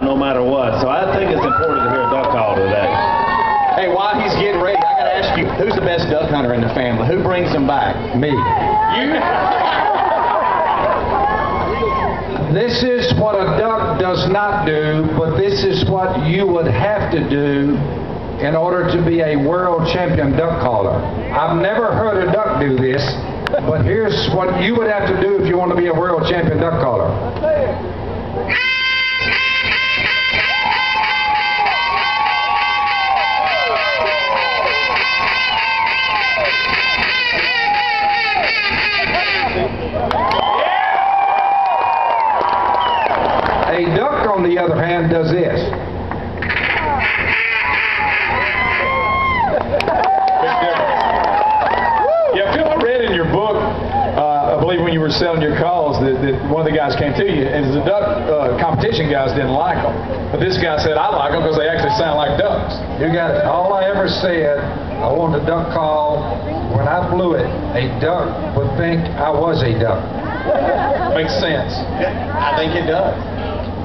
no matter what. So I think it's important to hear a duck call today. Hey, while he's getting ready, I got to ask you, who's the best duck hunter in the family? Who brings them back? Me. You? This is what a duck does not do, but this is what you would have to do in order to be a world champion duck caller. I've never heard a duck do this, but here's what you would have to do if you want to be a world champion duck caller. A duck, on the other hand, does this. Yeah, Phil, I read in your book, I believe when you were selling your calls, that one of the guys came to you, and the duck competition guys didn't like them. But this guy said, I like them because they actually sound like ducks. You got it. All I ever said, I wanted a duck call. When I blew it, a duck would think I was a duck. Makes sense. I think it does.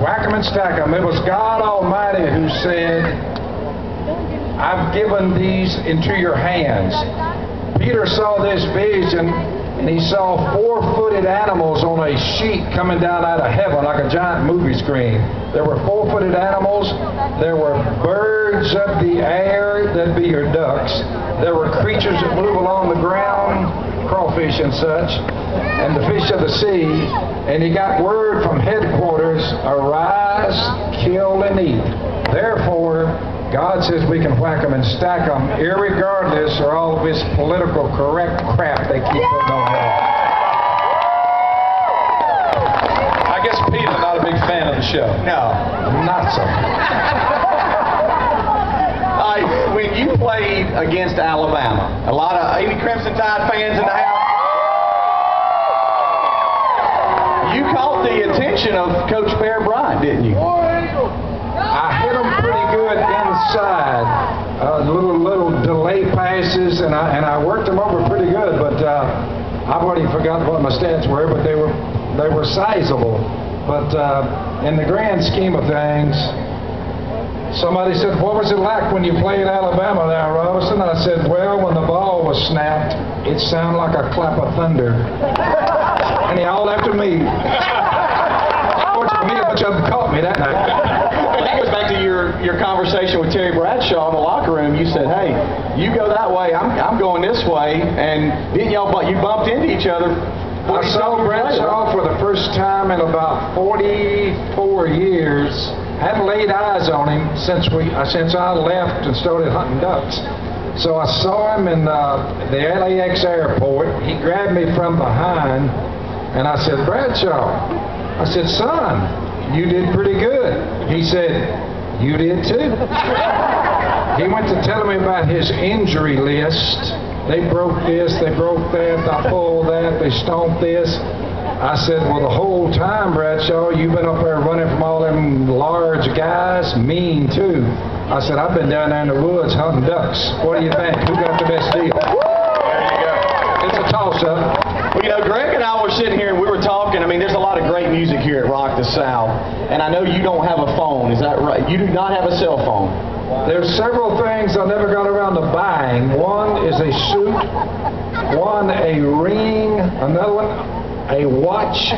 Whack 'em and stack 'em. It was God Almighty who said, I've given these into your hands. Peter saw this vision, and he saw four-footed animals on a sheet coming down out of heaven like a giant movie screen. There were four-footed animals. There were birds of the air, that'd be your ducks. There were creatures that move along the ground, crawfish and such, and the fish of the sea. And he got word from headquarters, arise, kill, and eat. Therefore, God says we can whack them and stack them, irregardless of all of this political correct crap they keep putting on there. I guess Peter's not a big fan of the show. No. Not so. When you played against Alabama, a lot of any Crimson Tide fans in the house, you caught the attention of Coach Bear Bryant, didn't you? I hit them pretty good inside, little delay passes, and I worked them over pretty good. But I've already forgotten what my stats were, but they were sizable. But in the grand scheme of things, somebody said, "What was it like when you played Alabama there, Robertson?" I said, "Well, when the ball was snapped, it sounded like a clap of thunder." And he all after me. Fortunately, a bunch of them caught me that night. That goes back to your conversation with Terry Bradshaw in the locker room. You said, "Hey, you go that way, I'm going this way," and didn't y'all? But you bumped into each other. I saw Bradshaw for the first time in about 44 years. Hadn't laid eyes on him since I left and started hunting ducks. So I saw him in the LAX airport. He grabbed me from behind, and I said, "Bradshaw," I said, "Son, you did pretty good." He said, "You did too." He went to telling me about his injury list. They broke this, they broke that, they pulled that, they stomped this. I said, "Well, the whole time, Bradshaw, you've been up there running from all them large guys, mean too." I said, "I've been down there in the woods hunting ducks. What do you think? Who got the best deal?" There you go. It's a toss-up. Well, you know, Greg and I were sitting here and we were talking. I mean, there's a lot of great music here at Rock the South. And I know you don't have a phone. Is that right? You do not have a cell phone. There's several things I never got around to buying. One is a suit, one a ring, another one a watch,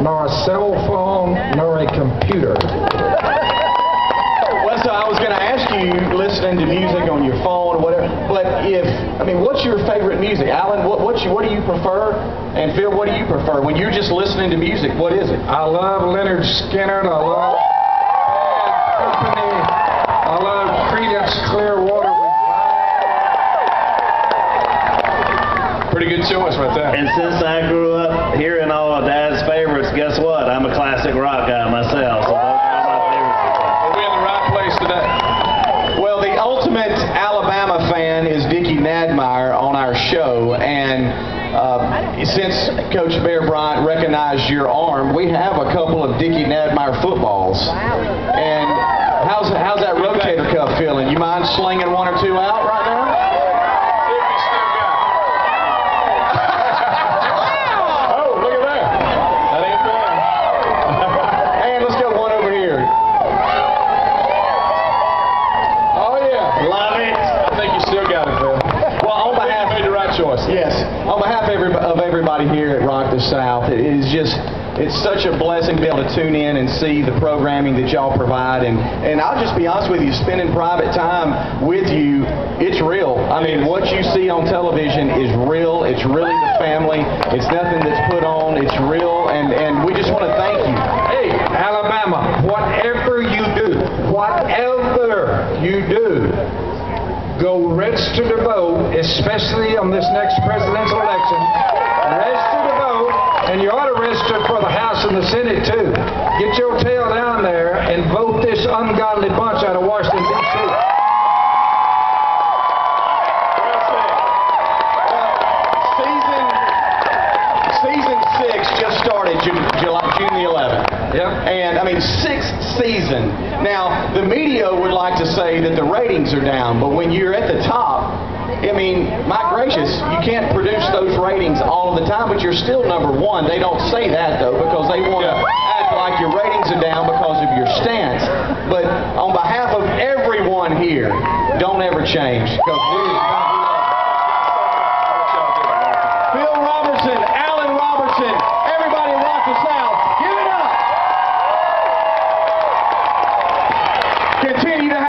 nor a cell phone, nor a computer. Well, so I was going to ask you, listening to music on your phone or whatever, but what's your favorite music? Alan, what do you prefer? And Phil, what do you prefer? When you're just listening to music, what is it? I love Leonard Skinner, and I love Bad Company, I love Creedence Clearwater Revival. Pretty good choice right there. And since I grew up hearing all of Dad's favorites, guess what? I'm a classic rock guy myself. So those are all my favorites. We're in the right place today. Well, the ultimate Alabama fan is Dickie Nadmeyer on our show, and since Coach Bear Bryant recognized your arm, we have a couple of Dickie Nadmeyer footballs. And how's that rotator cuff feeling? You mind slinging one or two out right now? It's such a blessing to be able to tune in and see the programming that y'all provide. And I'll just be honest with you, spending private time with you, it's real. I mean, what you see on television is real. It's really the family. It's nothing that's put on. It's real. And we just want to thank you. Hey, Alabama, whatever you do, go register to vote, especially on this next presidential election. Register to vote, and you ought to register for the House and the Senate too. Get your tail down there and vote this ungodly bunch out of Washington, D.C. Season 6 just started June the 11th. Yep. And I mean, 6th season. Now, the media would like to say that the ratings are down, but when you're at the top, I mean, my gracious, you can't produce those ratings all of the time, but you're still number one. They don't say that, though, because they want to act like your ratings are down because of your stance. But on behalf of everyone here, don't ever change. Phil Robertson, Alan Robertson, everybody rock the same.